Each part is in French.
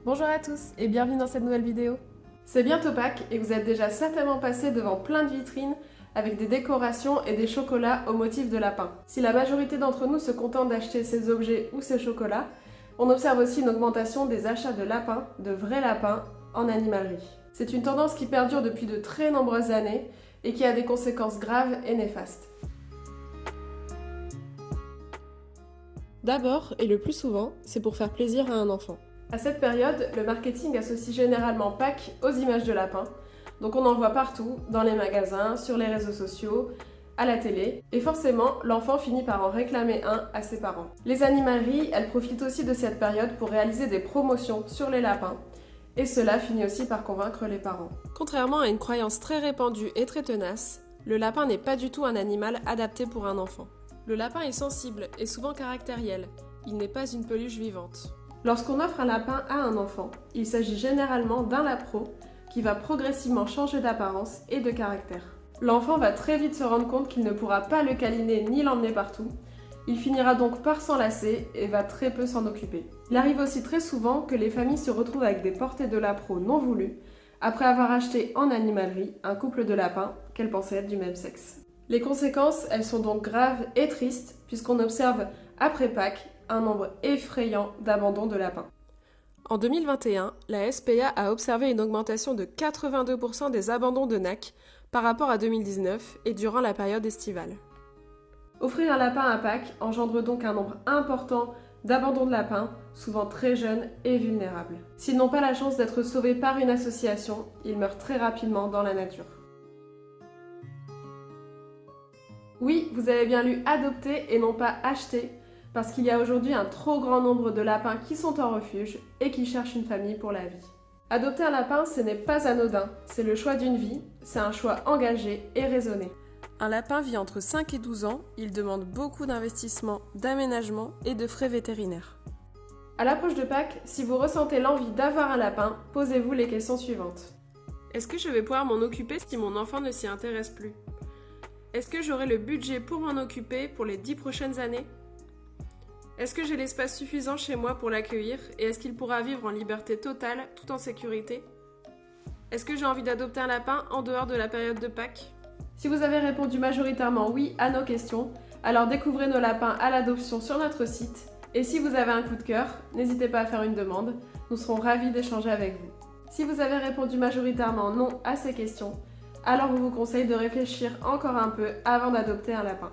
Bonjour à tous et bienvenue dans cette nouvelle vidéo. C'est bientôt Pâques et vous êtes déjà certainement passé devant plein de vitrines avec des décorations et des chocolats au motif de lapin. Si la majorité d'entre nous se contentent d'acheter ces objets ou ces chocolats, on observe aussi une augmentation des achats de lapins, de vrais lapins, en animalerie. C'est une tendance qui perdure depuis de très nombreuses années et qui a des conséquences graves et néfastes. D'abord, et le plus souvent, c'est pour faire plaisir à un enfant. À cette période, le marketing associe généralement Pâques aux images de lapins, donc on en voit partout, dans les magasins, sur les réseaux sociaux, à la télé, et forcément, l'enfant finit par en réclamer un à ses parents. Les animaleries, elles profitent aussi de cette période pour réaliser des promotions sur les lapins, et cela finit aussi par convaincre les parents. Contrairement à une croyance très répandue et très tenace, le lapin n'est pas du tout un animal adapté pour un enfant. Le lapin est sensible et souvent caractériel, il n'est pas une peluche vivante. Lorsqu'on offre un lapin à un enfant, il s'agit généralement d'un lapro qui va progressivement changer d'apparence et de caractère. L'enfant va très vite se rendre compte qu'il ne pourra pas le câliner ni l'emmener partout. Il finira donc par s'enlacer et va très peu s'en occuper. Il arrive aussi très souvent que les familles se retrouvent avec des portées de lapro non voulues après avoir acheté en animalerie un couple de lapins qu'elles pensaient être du même sexe. Les conséquences, elles sont donc graves et tristes puisqu'on observe après Pâques un nombre effrayant d'abandons de lapins. En 2021, la SPA a observé une augmentation de 82% des abandons de NAC par rapport à 2019 et durant la période estivale. Offrir un lapin à Pâques engendre donc un nombre important d'abandons de lapins, souvent très jeunes et vulnérables. S'ils n'ont pas la chance d'être sauvés par une association, ils meurent très rapidement dans la nature. Oui, vous avez bien lu adopter et non pas acheter, parce qu'il y a aujourd'hui un trop grand nombre de lapins qui sont en refuge et qui cherchent une famille pour la vie. Adopter un lapin, ce n'est pas anodin, c'est le choix d'une vie, c'est un choix engagé et raisonné. Un lapin vit entre 5 et 12 ans, il demande beaucoup d'investissement, d'aménagement et de frais vétérinaires. À l'approche de Pâques, si vous ressentez l'envie d'avoir un lapin, posez-vous les questions suivantes. Est-ce que je vais pouvoir m'en occuper si mon enfant ne s'y intéresse plus ? Est-ce que j'aurai le budget pour m'en occuper pour les 10 prochaines années ? Est-ce que j'ai l'espace suffisant chez moi pour l'accueillir et est-ce qu'il pourra vivre en liberté totale tout en sécurité ? Est-ce que j'ai envie d'adopter un lapin en dehors de la période de Pâques ? Si vous avez répondu majoritairement oui à nos questions, alors découvrez nos lapins à l'adoption sur notre site. Et si vous avez un coup de cœur, n'hésitez pas à faire une demande, nous serons ravis d'échanger avec vous. Si vous avez répondu majoritairement non à ces questions, alors on vous conseille de réfléchir encore un peu avant d'adopter un lapin.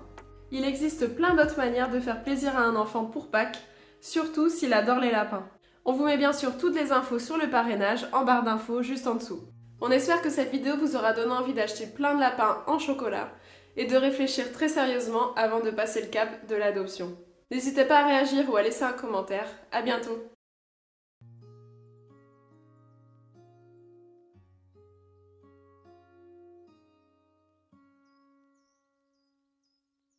Il existe plein d'autres manières de faire plaisir à un enfant pour Pâques, surtout s'il adore les lapins. On vous met bien sûr toutes les infos sur le parrainage en barre d'infos juste en dessous. On espère que cette vidéo vous aura donné envie d'acheter plein de lapins en chocolat et de réfléchir très sérieusement avant de passer le cap de l'adoption. N'hésitez pas à réagir ou à laisser un commentaire. À bientôt!